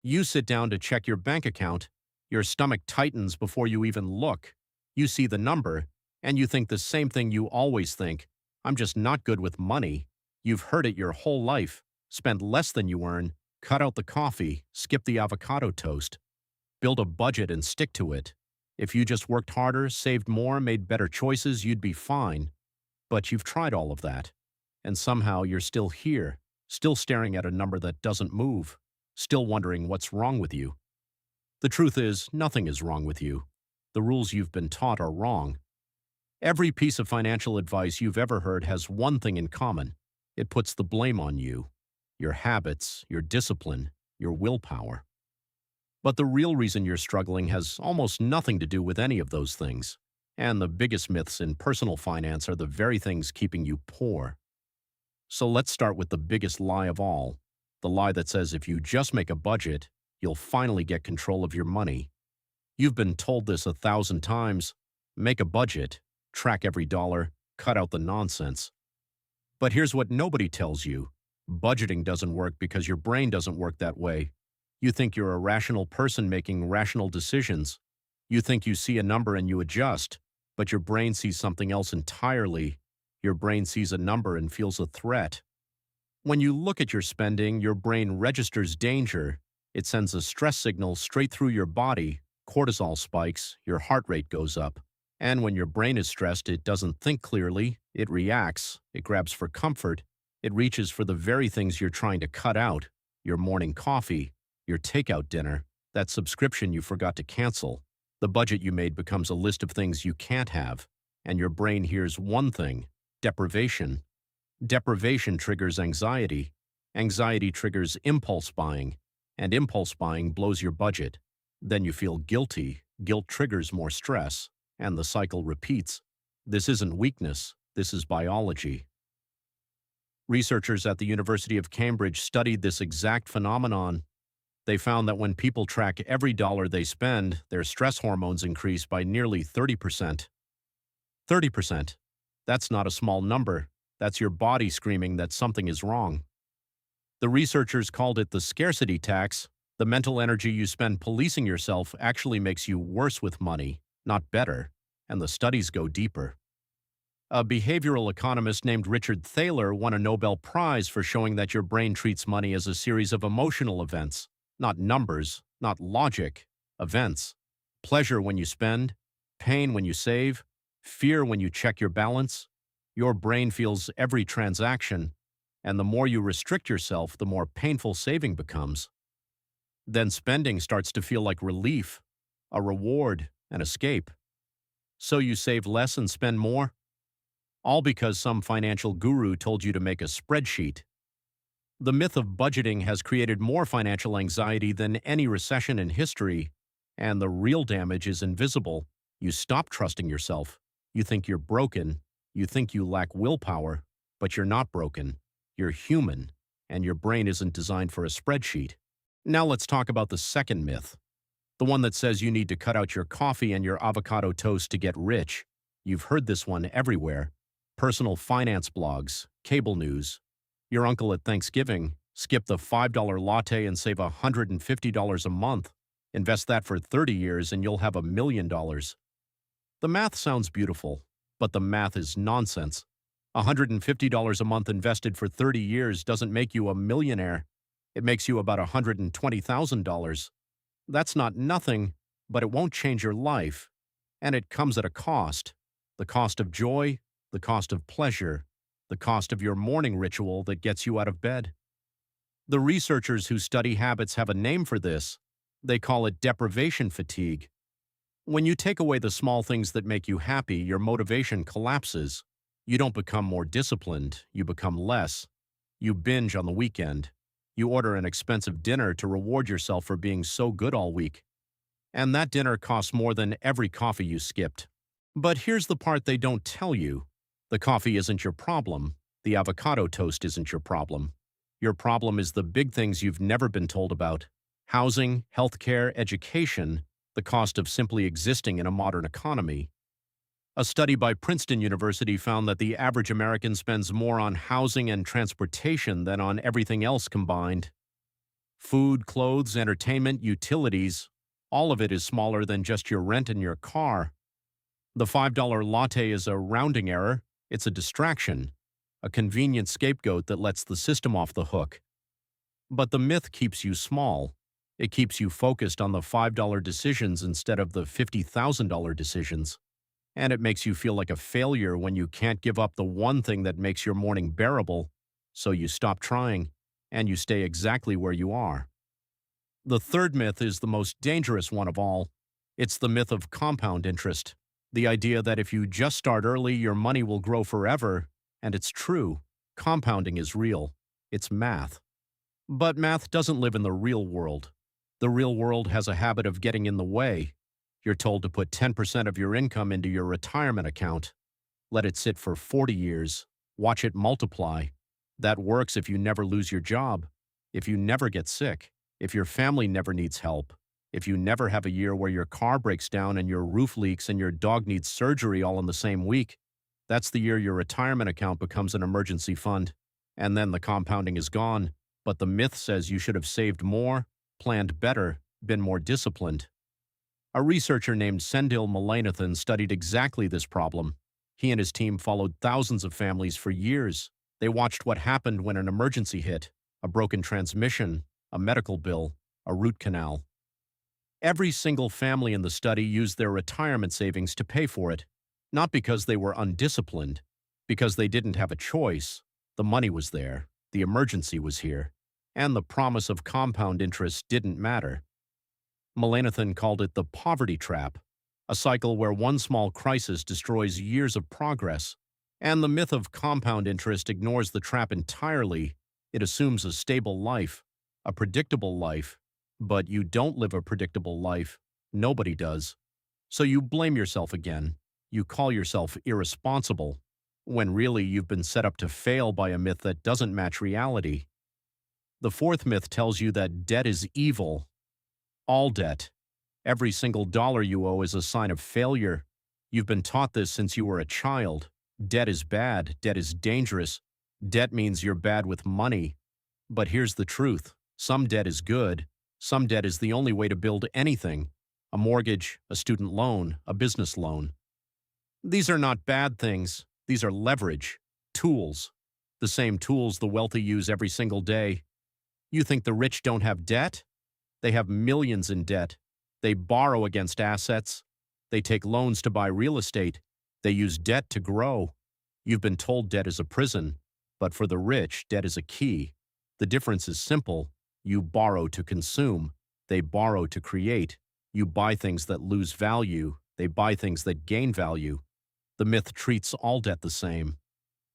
You sit down to check your bank account, your stomach tightens before you even look. You see the number, and you think the same thing you always think: I'm just not good with money. You've heard it your whole life. Spend less than you earn, cut out the coffee, skip the avocado toast. Build a budget and stick to it. If you just worked harder, saved more, made better choices, you'd be fine. But you've tried all of that. And somehow you're still here, still staring at a number that doesn't move, still wondering what's wrong with you. The truth is, nothing is wrong with you. The rules you've been taught are wrong. Every piece of financial advice you've ever heard has one thing in common: it puts the blame on you, your habits, your discipline, your willpower. But the real reason you're struggling has almost nothing to do with any of those things. And the biggest myths in personal finance are the very things keeping you poor. So let's start with the biggest lie of all, the lie that says if you just make a budget, you'll finally get control of your money. You've been told this 1,000 times: make a budget, track every dollar, cut out the nonsense. But here's what nobody tells you: budgeting doesn't work because your brain doesn't work that way. You think you're a rational person making rational decisions. You think you see a number and you adjust, but your brain sees something else entirely. Your brain sees a number and feels a threat. When you look at your spending, your brain registers danger. It sends a stress signal straight through your body, cortisol spikes, your heart rate goes up. And when your brain is stressed, it doesn't think clearly, it reacts, it grabs for comfort, it reaches for the very things you're trying to cut out: your morning coffee, your takeout dinner, that subscription you forgot to cancel. The budget you made becomes a list of things you can't have, and your brain hears one thing: deprivation. Deprivation triggers anxiety. Anxiety triggers impulse buying, and impulse buying blows your budget. Then you feel guilty. Guilt triggers more stress, and the cycle repeats. This isn't weakness, this is biology. Researchers at the University of Cambridge studied this exact phenomenon. They found that when people track every dollar they spend, their stress hormones increase by nearly 30%. 30%. That's not a small number. That's your body screaming that something is wrong. The researchers called it the scarcity tax. The mental energy you spend policing yourself actually makes you worse with money, not better, and the studies go deeper. A behavioral economist named Richard Thaler won a Nobel Prize for showing that your brain treats money as a series of emotional events, not numbers, not logic, events. Pleasure when you spend, pain when you save, fear when you check your balance. Your brain feels every transaction, and the more you restrict yourself, the more painful saving becomes. Then spending starts to feel like relief, a reward, an escape. So you save less and spend more? All because some financial guru told you to make a spreadsheet. The myth of budgeting has created more financial anxiety than any recession in history, and the real damage is invisible. You stop trusting yourself. You think you're broken. You think you lack willpower, but you're not broken. You're human, and your brain isn't designed for a spreadsheet. Now let's talk about the second myth, the one that says you need to cut out your coffee and your avocado toast to get rich. You've heard this one everywhere: personal finance blogs, cable news. Your uncle at Thanksgiving: skip the $5 latte and save $150 a month. Invest that for 30 years and you'll have $1 million. The math sounds beautiful, but the math is nonsense. $150 a month invested for 30 years doesn't make you a millionaire. It makes you about $120,000. That's not nothing, but it won't change your life. And it comes at a cost: the cost of joy, the cost of pleasure, the cost of your morning ritual that gets you out of bed. The researchers who study habits have a name for this. They call it deprivation fatigue. When you take away the small things that make you happy, your motivation collapses. You don't become more disciplined, you become less. You binge on the weekend. You order an expensive dinner to reward yourself for being so good all week. And that dinner costs more than every coffee you skipped. But here's the part they don't tell you. The coffee isn't your problem. The avocado toast isn't your problem. Your problem is the big things you've never been told about: housing, healthcare, education, the cost of simply existing in a modern economy. A study by Princeton University found that the average American spends more on housing and transportation than on everything else combined. Food, clothes, entertainment, utilities, all of it is smaller than just your rent and your car. The $5 latte is a rounding error. It's a distraction, a convenient scapegoat that lets the system off the hook. But the myth keeps you small. It keeps you focused on the $5 decisions instead of the $50,000 decisions. And it makes you feel like a failure when you can't give up the one thing that makes your morning bearable, so you stop trying, and you stay exactly where you are. The third myth is the most dangerous one of all. It's the myth of compound interest. The idea that if you just start early, your money will grow forever. And it's true. Compounding is real. It's math. But math doesn't live in the real world. The real world has a habit of getting in the way. You're told to put 10% of your income into your retirement account. Let it sit for 40 years. Watch it multiply. That works if you never lose your job, if you never get sick, if your family never needs help, if you never have a year where your car breaks down and your roof leaks and your dog needs surgery all in the same week. That's the year your retirement account becomes an emergency fund. And then the compounding is gone. But the myth says you should have saved more, planned better, been more disciplined. A researcher named Sendil Mullainathan studied exactly this problem. He and his team followed thousands of families for years. They watched what happened when an emergency hit, a broken transmission, a medical bill, a root canal. Every single family in the study used their retirement savings to pay for it, not because they were undisciplined, because they didn't have a choice. The money was there, the emergency was here, and the promise of compound interest didn't matter. Mullainathan called it the poverty trap, a cycle where one small crisis destroys years of progress. And the myth of compound interest ignores the trap entirely. It assumes a stable life, a predictable life. But you don't live a predictable life. Nobody does. So you blame yourself again. You call yourself irresponsible, when really you've been set up to fail by a myth that doesn't match reality. The fourth myth tells you that debt is evil. All debt. Every single dollar you owe is a sign of failure. You've been taught this since you were a child. Debt is bad. Debt is dangerous. Debt means you're bad with money. But here's the truth. Some debt is good. Some debt is the only way to build anything. A mortgage, a student loan, a business loan. These are not bad things. These are leverage, tools. The same tools the wealthy use every single day. You think the rich don't have debt? They have millions in debt. They borrow against assets. They take loans to buy real estate. They use debt to grow. You've been told debt is a prison, but for the rich, debt is a key. The difference is simple. You borrow to consume. They borrow to create. You buy things that lose value. They buy things that gain value. The myth treats all debt the same.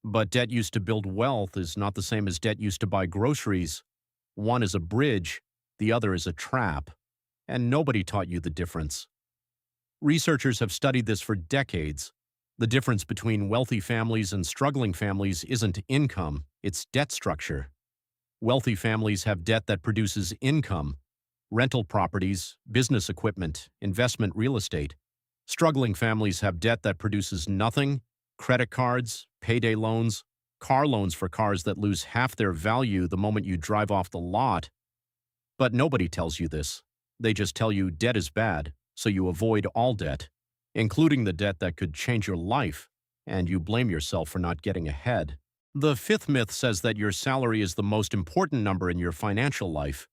But debt used to build wealth is not the same as debt used to buy groceries. One is a bridge, the other is a trap. And nobody taught you the difference. Researchers have studied this for decades. The difference between wealthy families and struggling families isn't income, it's debt structure. Wealthy families have debt that produces income, rental properties, business equipment, investment real estate. Struggling families have debt that produces nothing, credit cards, payday loans, car loans for cars that lose half their value the moment you drive off the lot. But nobody tells you this. They just tell you debt is bad, so you avoid all debt, including the debt that could change your life, and you blame yourself for not getting ahead. The fifth myth says that your salary is the most important number in your financial life.